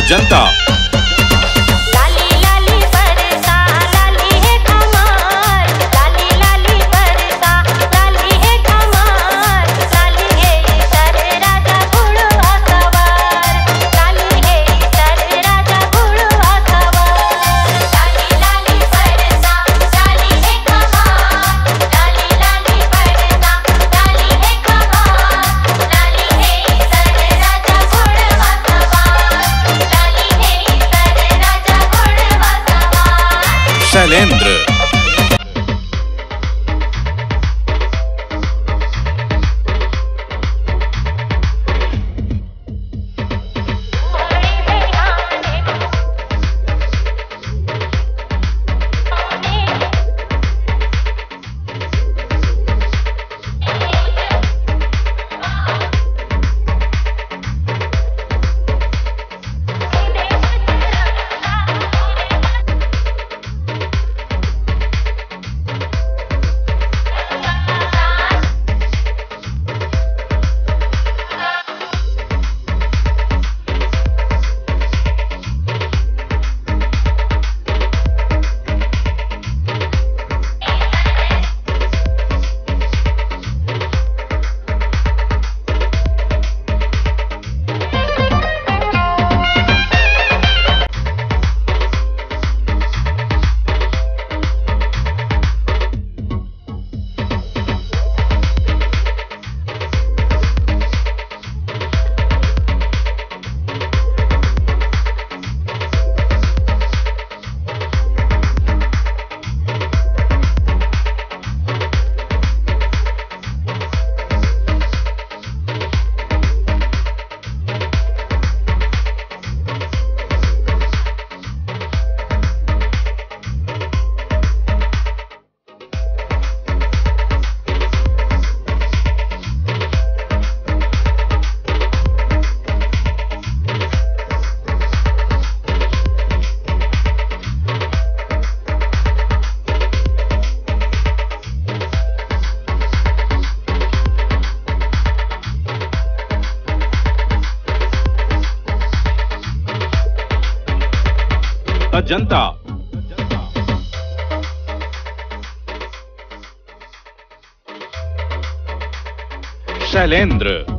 अजंता। लाली लाली बरसा लाली है कमाल, लाली लाली बरसा लाली है कमाल, लाली है सर राजा घोड़वा सवार, लाली है सर राजा घोड़वा सवार। लाली लाली बरसा लाली है कमाल, लाली लाली बरसा लाली है कमाल, लाली है सर राजा घोड़वा सवार, लाली है सर राजा घोड़वा सवार। शैलेंद्र। अजंता। शैलेंद्र।